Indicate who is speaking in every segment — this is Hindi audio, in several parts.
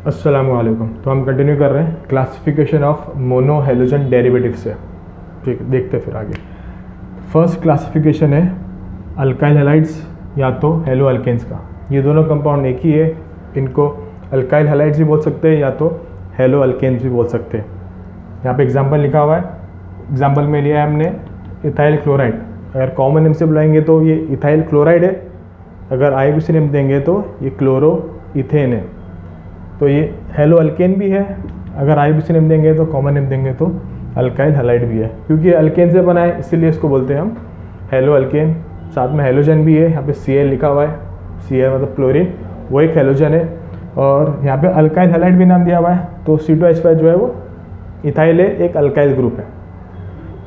Speaker 1: अस्सलामुअलैकुम। तो हम कंटिन्यू कर रहे हैं classification of mono halogen derivative से। ठीक, देखते फिर आगे। फर्स्ट क्लासिफिकेशन है अल्काइल हैलाइड्स या तो हेलो अल्केन्स का। ये दोनों कंपाउंड एक ही है, इनको अल्काइल हैलाइड्स भी बोल सकते हैं या तो हेलो अल्केन्स भी बोल सकते हैं। यहाँ पे एग्जांपल लिखा हुआ है, एग्जांपल में लिया है हमने इथाइल क्लोराइड। अगर कॉमन नेम से बुलाएंगे तो ये इथाइल क्लोराइड है, अगर IUPAC नेम देंगे तो ये क्लोरो इथेन है। तो ये हेलो अल्केन भी है, अगर IUPAC नेम देंगे तो कॉमन नेम देंगे तो अल्काइल हैलाइड भी है। क्योंकि अल्केन से बना है इसीलिए इसको बोलते हैं हम हेलो अल्केन। साथ में हेलोजन भी है, यहाँ पे Cl लिखा हुआ है, Cl मतलब क्लोरीन, वो एक हेलोजन है। और यहाँ पे अल्काइल हैलाइड भी नाम दिया हुआ है, तो C2H5 जो है वो इथाइल है, एक अल्काइल ग्रुप है।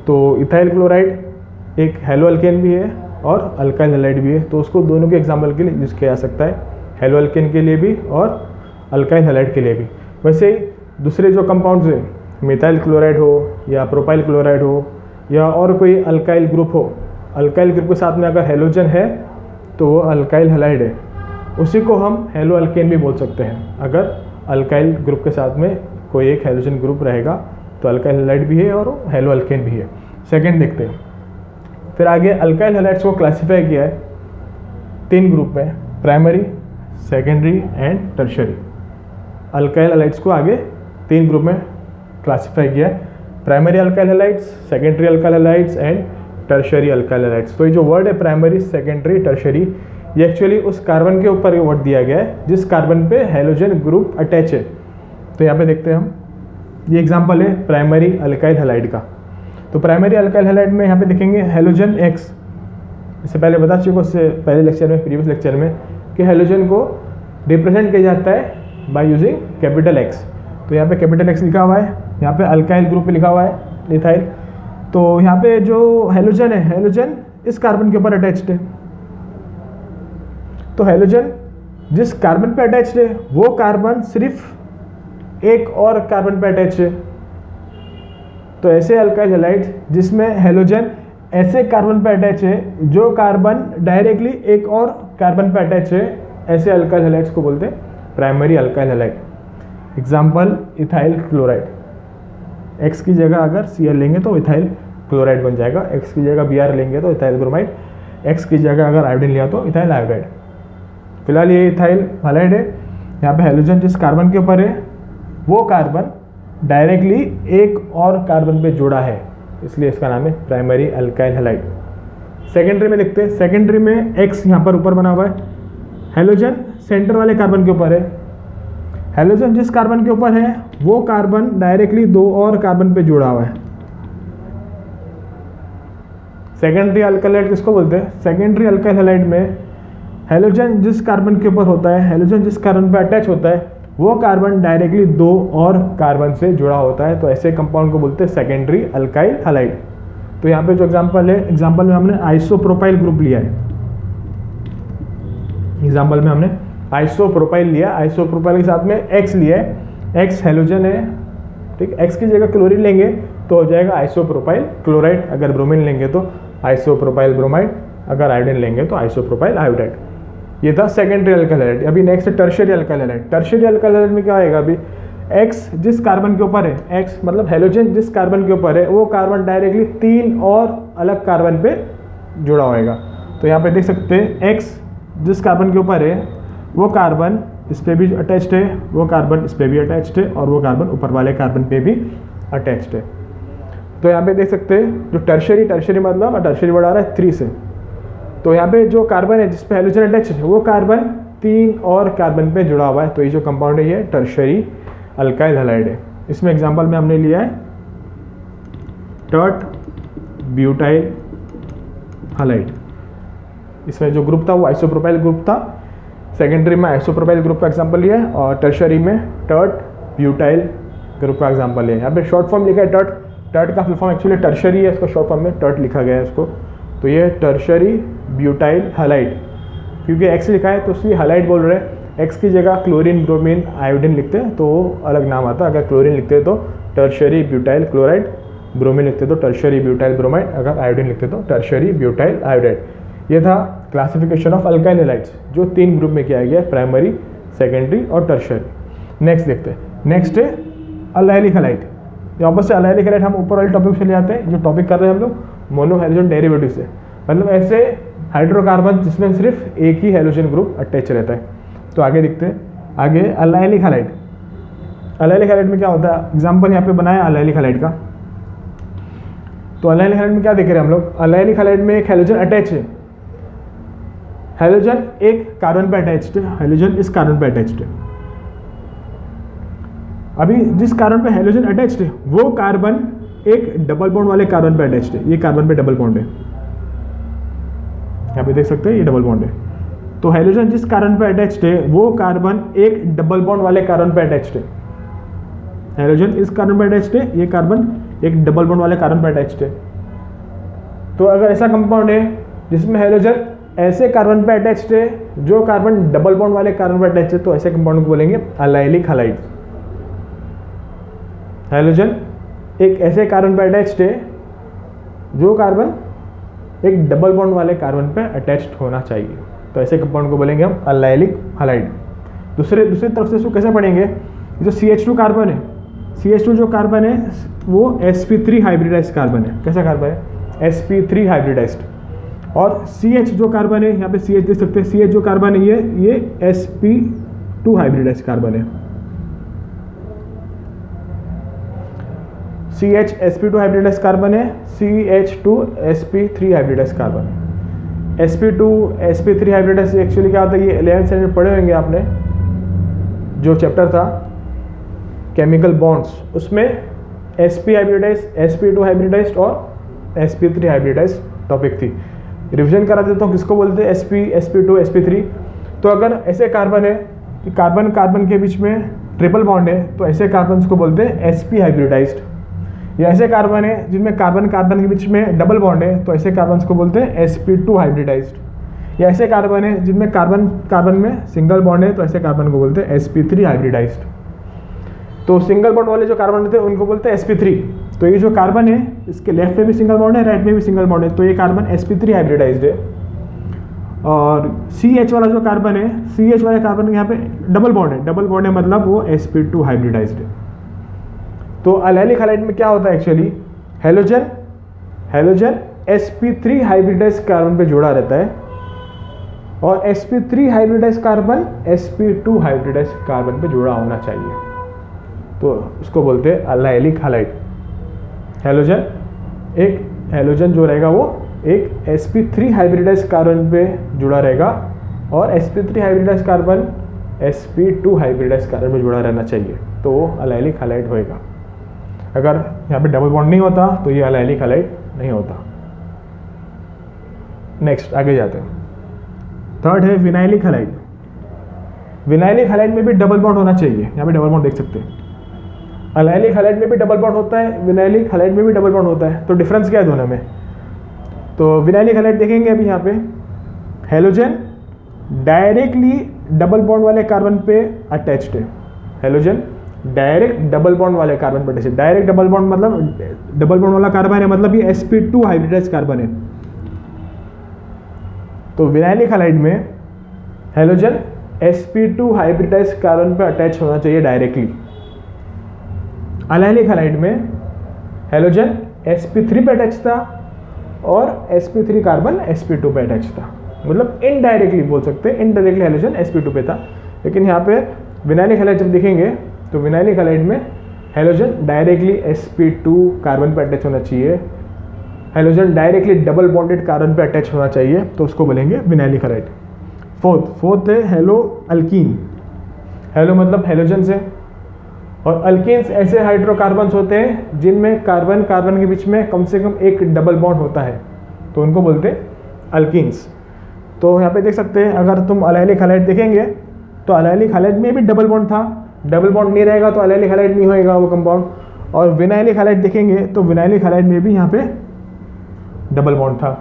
Speaker 1: तो इथाइल क्लोराइड एक हेलो अल्केन भी है और अल्काइल हैलाइड भी है, तो उसको दोनों के एग्जाम्पल के लिए यूज़ किया जा सकता है, हेलो अल्केन के लिए भी और अल्काइल हैलाइड के लिए भी। वैसे ही दूसरे जो कंपाउंड्स हैं, मिथाइल क्लोराइड हो या प्रोपाइल क्लोराइड हो या और कोई अल्काइल ग्रुप हो, अल्काइल ग्रुप के साथ में अगर हेलोजन है तो वो अल्काइल हैलाइड है, उसी को हम हेलो अल्केन भी बोल सकते हैं। अगर अल्काइल ग्रुप के साथ में कोई एक हेलोजन ग्रुप रहेगा तो अल्काइल हैलाइड भी है और हेलो अल्केन भी है। सेकेंड देखते हैं। फिर आगे अल्काइल हैलाइड्स को क्लासीफाई किया है 3 ग्रुप में, primary, secondary and tertiary. Alkyl halides को आगे 3 ग्रुप में क्लासीफाई किया है, primary alkyl halides, secondary alkyl halides and tertiary alkyl halides. तो ये जो वर्ड है प्राइमरी, सेकेंडरी, टर्शियरी, ये एक्चुअली उस कार्बन के ऊपर ये वर्ड दिया गया है जिस कार्बन पे हेलोजन ग्रुप अटैच है। तो यहाँ पे देखते हैं हम, ये एग्जांपल है प्राइमरी अल्काइल हैलाइड का। तो प्राइमरी अल्काइल हैलाइड में यहाँ पे देखेंगे हेलोजन X। इससे पहले बता चुके उससे पहले लेक्चर में, प्रीवियस लेक्चर में, कि हेलोजन को रिप्रेजेंट किया जाता है बाय यूजिंग कैपिटल X। तो यहाँ पे कैपिटल X लिखा हुआ है, यहाँ पे अल्काइल ग्रुप लिखा हुआ है इथाइल। तो यहाँ पे जो हेलोजन है, हेलोजन इस कार्बन के ऊपर अटैच्ड है। तो हेलोजन जिस कार्बन पे अटैच्ड है वो कार्बन सिर्फ एक और कार्बन पे अटैच है। तो ऐसे अल्काइल हैलाइड जिसमें हेलोजन ऐसे कार्बन पे अटैच है जो कार्बन डायरेक्टली एक और कार्बन पे अटैच है, ऐसे अल्काइल हैलाइड्स को बोलते हैं primary alkyl halide. Example ethyl chloride, X की जगह अगर Cl लेंगे तो इथाइल क्लोराइड बन जाएगा, X की जगह Br लेंगे तो इथाइल ब्रोमाइड, X की जगह अगर आयोडीन लिया तो इथाइल आयोडाइड। फिलहाल ये इथाइल हैलाइड है। यहाँ पे हेलोजन जिस कार्बन के ऊपर है वो कार्बन डायरेक्टली एक और कार्बन पे जुड़ा है, इसलिए इसका नाम है प्राइमरी अल्काइल हैलाइड। सेकेंडरी में देखते हैं, सेकेंडरी में X यहाँ पर ऊपर बना हुआ है, हेलोजन सेंटर वाले कार्बन के ऊपर है। हेलोजन जिस कार्बन के ऊपर है वो कार्बन डायरेक्टली 2 और कार्बन पे जुड़ा हुआ है। सेकेंडरी अल्काइल हैलाइड किसको बोलते हैं? सेकेंडरी अल्काइल हैलाइड में हेलोजन जिस कार्बन के ऊपर होता है, हेलोजन जिस कार्बन पे अटैच होता है वो कार्बन डायरेक्टली 2 और कार्बन से जुड़ा होता है। तो ऐसे कंपाउंड को बोलते हैं सेकेंडरी अल्काइल हैलाइड। तो यहाँ पे जो एग्जांपल है, एग्जांपल में हमने आइसोप्रोपाइल ग्रुप लिया है। एग्जांपल में हमने आइसोप्रोपाइल लिया, आइसोप्रोपाइल के साथ में X लिया है, X हेलोजन है, ठीक। X की जगह क्लोरीन लेंगे तो हो जाएगा आइसोप्रोपाइल क्लोराइड, अगर ब्रोमीन लेंगे तो आइसोप्रोपाइल ब्रोमाइड, अगर आयोडीन लेंगे तो आइसोप्रोपाइल आयोडाइड। ये था सेकेंडरी अल्काइल हैलाइड। अभी नेक्स्ट है tertiary alkyl halide. Tertiary alkyl halide में क्या आएगा? अभी X जिस कार्बन के ऊपर है, X मतलब हेलोजन जिस कार्बन के ऊपर है वो कार्बन डायरेक्टली 3 और अलग कार्बन पे जुड़ा होएगा। तो यहाँ पे देख सकते हैं X जिस कार्बन के ऊपर है वो कार्बन इस पे भी अटैच्ड है, वो कार्बन इस पे भी अटैच्ड है और वो कार्बन ऊपर वाले कार्बन पे भी अटैच्ड है। तो यहाँ पे देख सकते हैं जो टर्शियरी, टर्शियरी मतलब टर्शियरी वर्ड आ रहा है 3 से। तो यहाँ पे जो कार्बन है जिस पे हेलोजन अटैच है वो कार्बन 3 और कार्बन पे जुड़ा हुआ है। तो ये जो कंपाउंड है ये टर्शियरी अल्काइल हैलाइड है। इसमें एग्जांपल में हमने लिया है टर्ट ब्यूटाइल हैलाइड। इसमें जो ग्रुप था वो आइसोप्रोपाइल ग्रुप था। सेकेंडरी में आइसोप्रोपाइल ग्रुप का एग्जांपल लिया है और टर्शियरी में टर्ट ब्यूटाइल ग्रुप का एग्जांपल लिया है। यहाँ पे शॉर्ट फॉर्म लिखा है टर्ट, टर्ट का फुल फॉर्म एक्चुअली टर्शियरी है, इसको शॉर्ट फॉर्म में टर्ट लिखा गया है इसको। तो ये टर्शियरी ब्यूटाइल हैलाइड, क्योंकि X लिखा है तो उसकी हैलाइड बोल रहे हैं। X की जगह क्लोरीन, ब्रोमीन, आयोडीन लिखते हैं तो अलग नाम आता है। अगर क्लोरीन लिखते हैं तो टर्शियरी ब्यूटाइल क्लोराइड, ब्रोमीन लिखते तो टर्शियरी ब्यूटाइल ब्रोमाइड, अगर आयोडीन लिखते तो टर्शियरी ब्यूटाइल आयोडाइड। ये था क्लासिफिकेशन ऑफ अल्काइल हैलाइड्स जो 3 ग्रुप में किया गया है, प्राइमरी, सेकेंडरी और टर्शियरी। नेक्स्ट देखते हैं, नेक्स्ट है अल्लाइलिक हैलाइड। वापस से अल्लाइलिक हैलाइड हम ऊपर वाले टॉपिक से ले आते हैं, जो टॉपिक कर रहे हैं हम लोग मोनो हैलोजन डेरिवेटिव से, मतलब ऐसे हाइड्रोकार्बन जिसमें सिर्फ एक ही हैलोजन ग्रुप अटैच रहता है। तो आगे देखते हैं, आगे अल्लाइलिक हैलाइड। अल्लाइलिक हैलाइड में क्या होता है, एग्जाम्पल यहाँ पे बनाया अल्लाइलिक हैलाइड का। तो अल्लाइलिक हैलाइड में क्या देख रहे हैं हम लोग, अल्लाइलिक हैलाइड में एक हैलोजन अटैच है, हैलोजन एक कार्बन पे अटैच्ड है, हैलोजन इस कार्बन पे अटैच्ड है। अभी जिस कार्बन पे हैलोजन अटैच्ड है वो कार्बन एक डबल बॉन्ड वाले कार्बन पे अटैच्ड है, ये कार्बन पे डबल बॉन्ड है, यहाँ पे देख सकते हैं ये डबल बॉन्ड है। तो हैलोजन जिस कार्बन पे अटैच्ड है वो कार्बन एक डबल बॉन्ड वाले कार्बन पे अटैच्ड है, हैलोजन इस कार्बन पे अटैच्ड है, ये कार्बन एक डबल बॉन्ड वाले कार्बन पे अटैच्ड है। तो अगर ऐसा कंपाउंड है जिसमें हैलोजन ऐसे कार्बन पे अटैच्ड है जो कार्बन डबल बॉन्ड वाले कार्बन पे अटैच्ड है, तो ऐसे कंपाउंड को बोलेंगे अल्लाइलिक हैलाइड। हैलोजन एक ऐसे कार्बन पे अटैच्ड है जो कार्बन एक डबल बॉन्ड वाले कार्बन पे अटैच्ड होना चाहिए, तो ऐसे कंपाउंड को बोलेंगे हम अल्लाइलिक हैलाइड। दूसरी तरफ से इसको कैसे पढ़ेंगे, जो CH2 कार्बन है, CH2 जो कार्बन है वो sp3 हाइब्रिडाइज्ड कार्बन है। कैसा कार्बन है, sp3 हाइब्रिडाइज्ड। और CH जो कार्बन है, यहाँ पे CH देख सकते हैं, CH जो कार्बन है ये sp2 हाइब्रिडाइज्ड कार्बन है। CH sp2 हाइब्रिडाइज्ड कार्बन है, CH2 sp3 हाइब्रिडाइज्ड कार्बन है। sp2 sp3 हाइब्रिडाइज्ड एक्चुअली क्या होता है, ये 11th स्टैंडर्ड में पढ़े होंगे आपने, जो चैप्टर था केमिकल बॉन्ड्स, उसमें sp हाइब्रिडाइज्ड, sp2 हाइब्रिडाइज्ड और sp3 हाइब्रिडाइज्ड टॉपिक थी। रिवीजन करा देता हूँ, किसको बोलते हैं sp sp2 sp3। तो अगर ऐसे कार्बन है कि कार्बन कार्बन के बीच में ट्रिपल बॉन्ड है, तो ऐसे कार्बन को बोलते हैं sp हाइब्रिडाइज्ड। या ऐसे कार्बन है जिनमें कार्बन कार्बन के बीच में डबल बॉन्ड है, तो ऐसे कार्बन को बोलते हैं sp2 हाइब्रिडाइज्ड। या ऐसे कार्बन है जिनमें कार्बन कार्बन में सिंगल बॉन्ड है, तो ऐसे कार्बन को बोलते हैं sp3 हाइब्रिडाइज्ड। तो सिंगल बॉन्ड वाले जो कार्बन होते हैं उनको बोलते हैं sp3। तो ये जो कार्बन है इसके लेफ्ट में भी सिंगल बॉन्ड है, राइट में भी सिंगल बॉन्ड है, तो ये कार्बन sp3 हाइब्रिडाइज्ड है। और CH वाला जो कार्बन है, CH वाले कार्बन के यहाँ पे डबल बॉन्ड है, डबल बॉन्ड है मतलब वो sp2 हाइब्रिडाइज्ड है। तो अल्लाइलिक हैलाइड में क्या होता है actually, halogen sp3 hybridised carbon पे जुड़ा रहता है और sp3 hybridised carbon sp2 hybridised carbon पे जुड़ा होना चाहिए, तो उसको बोलते हैं अल्लाइलिक हैलाइड। हैलोजन जो रहेगा वो एक sp3 हाइब्रिडाइज्ड कार्बन पे जुड़ा रहेगा और sp3 hybridised carbon sp2 hybridised carbon पे जुड़ा रहना चाहिए, तो वो अल्लाइलिक हैलाइड होएगा। अगर यहाँ पे डबल बॉन्ड नहीं होता तो ये अल्लाइलिक हैलाइड नहीं होता। नेक्स्ट आगे जाते हैं, थर्ड है विनाइलिक हैलाइड। विनाइलिक हैलाइड में भी डबल बॉन्ड होना चाहिए, यहाँ पे डबल बॉन्ड देख सकते हैं। अल्लाइलिक हैलाइड में भी डबल बॉन्ड होता है, विनाइलिक हैलाइड में भी डबल बॉन्ड होता है, तो डिफरेंस क्या है दोनों में। तो विनाइलिक हैलाइड देखेंगे अभी यहाँ पे, हैलोजन डायरेक्टली डबल बॉन्ड वाले कार्बन पे अटैच्ड है, हैलोजन डायरेक्ट डबल बॉन्ड वाले कार्बन पर अटैच्ड। डायरेक्ट डबल बॉन्ड मतलब डबल बॉन्ड वाला कार्बन है मतलब ये sp2 हाइब्रिडाइज्ड कार्बन है। तो विनाइलिक हैलाइड में हैलोजन sp2 हाइब्रिडाइज्ड कार्बन पर अटैच होना चाहिए डायरेक्टली। अल्लाइलिक हैलाइड में हैलोजन sp3 पे अटैच था और sp3 कार्बन sp2 पे अटैच था, मतलब इनडायरेक्टली बोल सकते हैं, इनडायरेक्टली हैलोजन sp2 पे था। लेकिन यहाँ पे विनाइलिक हैलाइड जब देखेंगे तो विनाइलिक हैलाइड में हैलोजन डायरेक्टली sp2 कार्बन पे अटैच होना चाहिए, halogen directly double bonded carbon पे अटैच होना चाहिए, तो उसको बोलेंगे विनाइलिक हैलाइड। फोर्थ है हेलो अल्कीन। हेलो मतलब हैलोजन से, और अल्कीन्स ऐसे हाइड्रोकार्बन्स होते हैं जिनमें कार्बन कार्बन के बीच में कम से कम एक डबल बॉन्ड होता है, तो उनको बोलते हैं अल्कीन्स। तो यहाँ पे देख सकते हैं, अगर तुम अल्लाइलिक हैलाइड देखेंगे तो अल्लाइलिक हैलाइड में भी डबल बॉन्ड था, डबल बॉन्ड नहीं रहेगा तो अल्लाइलिक हैलाइड नहीं होएगा वो कंपाउंड। और विनाइलिक हैलाइड देखेंगे तो विनाइलिक हैलाइड में भी यहाँ पे डबल बॉन्ड था।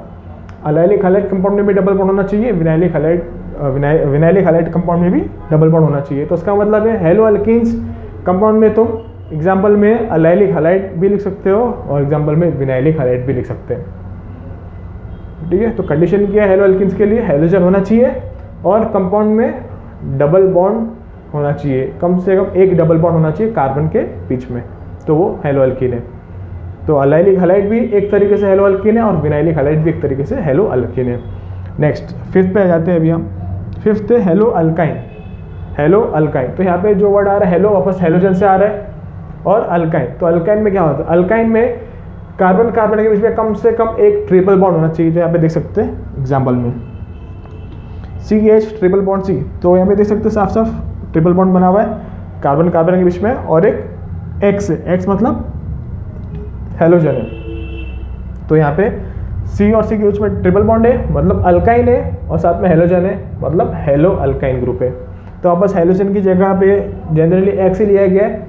Speaker 1: अल्लाइलिक हैलाइड कंपाउंड में भी डबल बॉन्ड होना चाहिए, विनाइलिक हैलाइड कंपाउंड में भी डबल बॉन्ड होना चाहिए। तो इसका मतलब है हेलो अल्कीन्स कंपाउंड में तुम एग्जाम्पल में अल्लाइलिक हैलाइड भी लिख सकते हो और एग्जाम्पल में विनाइलिक हैलाइड भी लिख सकते हैं, ठीक है। तो कंडीशन क्या है हेलो अल्कीन्स के लिए, हैलोजन होना चाहिए और कंपाउंड में डबल बॉन्ड होना चाहिए, कम से कम एक डबल बॉन्ड होना चाहिए कार्बन के बीच में, तो वो हेलो अल्कीन है। तो अलाइलिक हैलाइड भी एक तरीके से हेलो अल्कीन है और विनाइलिक हैलाइड भी एक तरीके से हेलो अल्कीन है। नेक्स्ट फिफ्थ पे आ जाते हैं अभी हम। फिफ्थ है हेलो अल्काइन। हेलो अल्काइन, तो यहाँ पे जो वर्ड आ रहा है हेलो वापस हेलोजन से आ रहा है, और अल्काइन, तो अल्काइन में क्या होता है, अल्काइन में कार्बन कार्बन के बीच में कम से कम एक ट्रिपल बॉन्ड होना चाहिए, जो यहाँ पे देख सकते हैं एग्जाम्पल में CH ट्रिपल बॉन्ड C, तो यहाँ पे देख सकते हैं साफ साफ ट्रिपल बॉन्ड बना हुआ है कार्बन कार्बन के बीच में, और एक X है, X मतलब हेलोजन है। तो यहाँ पे C और C के बीच में ट्रिपल बॉन्ड है मतलब अल्काइन है, और साथ में हेलोजन है मतलब हेलो अल्काइन ग्रुप है। तो वापस हेलोजन की जगह पे जनरली X ही लिया गया है,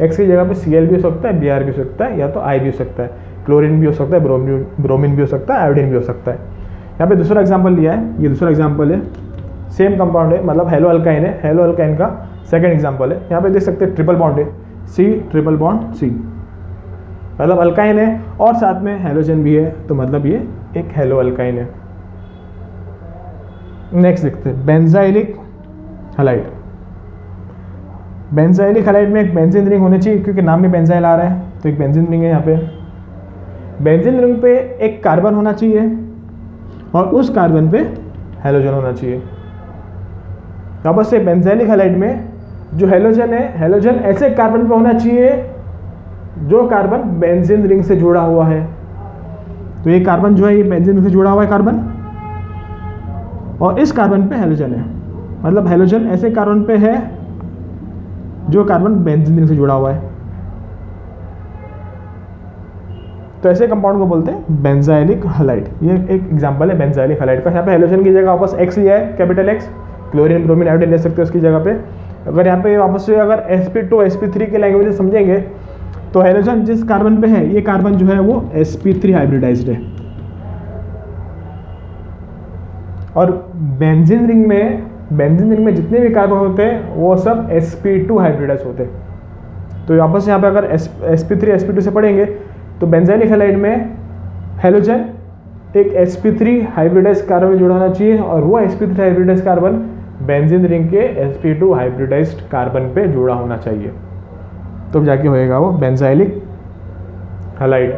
Speaker 1: X की जगह पे Cl भी हो सकता है, Br भी हो सकता है, या तो I भी हो सकता है, क्लोरीन भी हो सकता है, ब्रोमीन भी हो सकता है, आयोडीन भी हो सकता है। यहाँ पे दूसरा एग्जांपल लिया है, ये दूसरा एग्जांपल है, सेम कंपाउंड है मतलब हेलो अल्काइन है, हेलो अल्काइन का सेकंड एग्जांपल है। यहाँ पे देख सकते हैं ट्रिपल बॉन्ड है, C ट्रिपल बॉन्ड C मतलब अल्काइन है और साथ में हेलोजन भी है, तो मतलब ये एक हेलो अल्काइन है। नेक्स्ट देखते हैं बेंजाइलिक हैलाइड। बेंजाइलिक हैलाइड में एक बेंजीन रिंग होनी चाहिए, क्योंकि नाम में बेंजाइल आ रहा है, तो एक बेंजीन रिंग है। यहाँ पे बेंजीन रिंग पे एक कार्बन होना चाहिए और उस कार्बन पे हेलोजन होना चाहिए। वापस से बेंजाइलिक हैलाइड में जो हेलोजन है, हेलोजन ऐसे कार्बन पे होना चाहिए जो कार्बन बेंजीन रिंग से जुड़ा हुआ है। तो ये कार्बन जो है ये बेंजीन रिंग से जुड़ा हुआ है कार्बन, और इस कार्बन पे हेलोजन है, मतलब हेलोजन ऐसे कार्बन पे है जो कार्बन बेंजीन रिंग से जुड़ा हुआ है। तो ऐसे कंपाउंड को बोलते हैं बेंजाइलिक हैलाइड। ये एक एग्जांपल है बेंजाइलिक हैलाइड का। यहाँ पे हेलोजन की जगह वापस X लिया है, capital X, chlorine bromine iodine ले सकते हो उसकी जगह पे। अगर यहाँ पे वापस से अगर sp2 sp3 के लैंग्वेज समझेंगे तो हेलोजन जिस कार्बन पे है, ये कार्बन जो है वो sp3 हाइब्रिडाइज्ड है, और बेंजीन रिंग में जितने भी कार्बन होते हैं वो सब sp2 हाइब्रिडाइज होते हैं। तो वापस यहाँ पे अगर sp3 sp2 से पढ़ेंगे तो बेंजाइलिक हैलाइड में हेलोजन एक sp3 हाइब्रिडाइज कार्बन में जुड़ा होना चाहिए, और वो sp3 hybridise carbon benzene ring के sp2 हाइब्रिडाइज्ड कार्बन पे जुड़ा होना चाहिए, तो जाके होएगा वो बेंजाइलिक हैलाइड।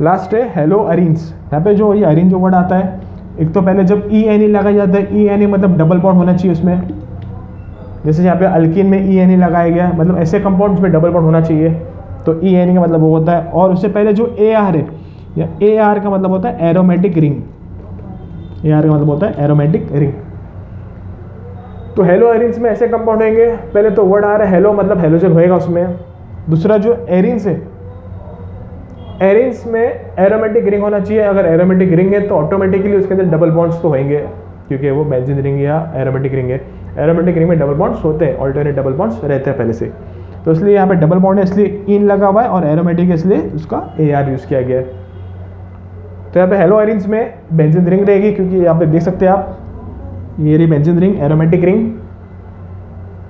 Speaker 1: लास्ट है हेलो अरीन्स। यहाँ पे जो ये अरीन जो वर्ड आता है, एक तो पहले जब ENE लगाया जाता है, ENE मतलब डबल बॉन्ड होना चाहिए उसमें, जैसे यहाँ पे अल्कीन में ENE लगाया गया है, मतलब ऐसे कंपाउंड्स में डबल बॉन्ड होना चाहिए, तो ENE का मतलब वो होता है। और उससे पहले जो AR है, या AR का मतलब होता है एरोमेटिक रिंग, AR का मतलब होता है एरोमेटिक रिंग। तो हेलो एरिन्स में ऐसे कंपाउंड होंगे, पहले तो वर्ड आ रहा है हेलो मतलब हेलोजन होएगा उसमें। दूसरा जो एरिन्स है, एरिन्स में एरोमेटिक रिंग होना चाहिए। अगर एरोमेटिक रिंग है तो ऑटोमेटिकली उसके अंदर डबल बॉन्ड्स तो होंगे, क्योंकि वो बेंजीन रिंग या एरोमेटिक रिंग है। एरोमेटिक रिंग में डबल बॉन्ड्स होते हैं, ऑल्टरनेट डबल बॉन्ड्स रहते हैं पहले से, तो इसलिए यहाँ पे डबल बॉन्ड है इसलिए इन लगा हुआ है, और एरोमेटिक है इसलिए उसका AR यूज़ किया गया है। तो यहाँ पे हेलो एरिन्स में बेंजीन रिंग रहेगी, क्योंकि यहाँ पे देख सकते हैं आप, ये रही बेंजीन रिंग, एरोमेटिक रिंग,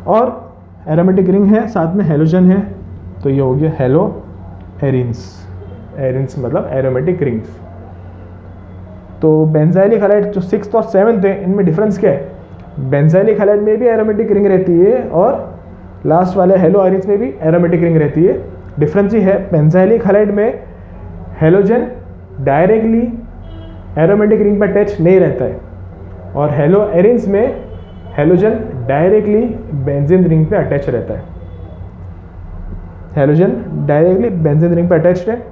Speaker 1: और एरोमेटिक रिंग है साथ में हेलोजन है, तो ये हो गया हेलो एरिन्स। एरिन्स मतलब एरोमेटिक रिंग्स। तो बेंजाइलिक हैलाइड जो 6th और 7th है, इनमें डिफरेंस क्या है? बेंजाइलिक हैलाइड में भी एरोमेटिक रिंग रहती है, और लास्ट वाले हेलो एरिन्स में भी एरोमेटिक रिंग रहती है। डिफरेंस ही है, बेंजाइलिक हैलाइड में हेलोजन डायरेक्टली एरोमेटिक रिंग पर अटैच नहीं रहता है, और हेलो एरिन्स में हेलोजन डायरेक्टली बेंजीन रिंग पे अटैच रहता है। हेलोजन डायरेक्टली बेंजीन रिंग पे अटैच्ड है,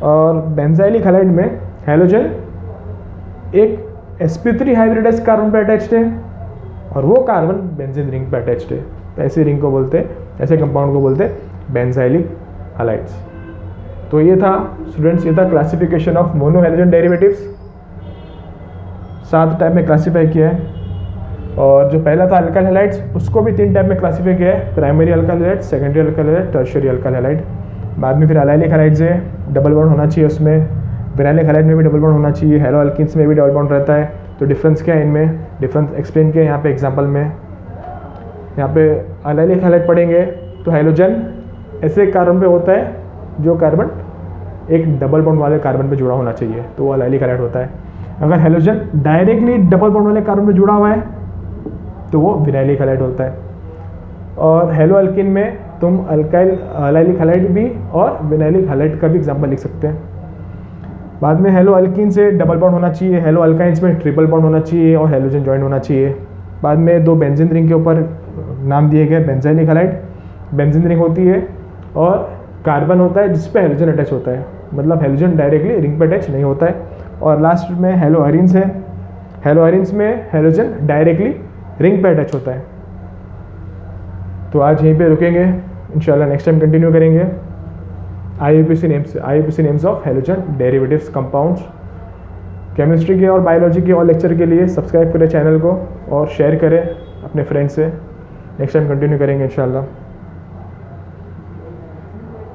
Speaker 1: और बेंजाइलिक हैलाइड में हेलोजन एक sp3 हाइब्रिडाइज कार्बन पे अटैच्ड है, और वो कार्बन बेंजीन रिंग पे अटैच्ड है। तो ऐसे रिंग को बोलते हैं, ऐसे कंपाउंड को बोलते हैं बेंजाइलिक हैलाइड्स। तो ये था स्टूडेंट्स, ये था classification of mono halogen derivatives. 7 type में क्लासीफाई किया है, और जो पहला था अल्काइल हैलाइड्स, उसको भी 3 टाइप में क्लासीफाई किया है, primary alkyl halide, secondary alkyl halide, tertiary alkyl halide. बाद में फिर अलाइलिक हैलाइड्स है, डबल बॉन्ड होना चाहिए उसमें। विनाइलिक हैलाइड में भी डबल बॉन्ड होना चाहिए, हेलो अल्किन्स में भी डबल बॉन्ड रहता है। तो डिफरेंस क्या है इनमें, डिफरेंस एक्सप्लेन किया यहाँ पे एग्जाम्पल में। यहाँ पे अलाइलिक हैलाइड पढ़ेंगे तो हेलोजन ऐसे कार्बन पे होता है जो कार्बन एक डबल बॉन्ड वाले कार्बन पे जुड़ा होना चाहिए, तो वो अलाइलिक हैलाइड होता है। अगर हेलोजन डायरेक्टली डबल बॉन्ड वाले कार्बन पे जुड़ा हुआ है तो वो विनाइलिक हैलाइड होता है। और हेलो अल्किन में तुम अल्काइलिक हैलाइड भी और विनाइलिक हैलाइड का भी एग्जाम्पल लिख सकते हैं। बाद में हेलो अल्किन से डबल बॉन्ड होना चाहिए, हेलो अल्काइंस में ट्रिपल बॉन्ड होना चाहिए और हेलोजन जॉइंट होना चाहिए। बाद में 2 बेंजीन रिंग के ऊपर नाम दिए गए बेंजाइलिक हैलाइड, बेंजीन रिंग होती है और कार्बन होता है जिस पे हेलोजन अटैच होता है, मतलब हेलोजन डायरेक्टली रिंग पे अटैच नहीं होता है। और लास्ट में हेलो अरिन्स है, हेलो अरिन्स में हेलोजन डायरेक्टली रिंग पे अटैच होता है। तो आज यहीं पे रुकेंगे, इंशाल्लाह नेक्स्ट टाइम कंटिन्यू करेंगे IUPAC names of halogen derivatives compounds. Chemistry के और बायोलॉजी के और लेक्चर के लिए सब्सक्राइब करें चैनल को और शेयर करें अपने फ्रेंड्स से। नेक्स्ट टाइम कंटिन्यू करेंगे इंशाल्लाह।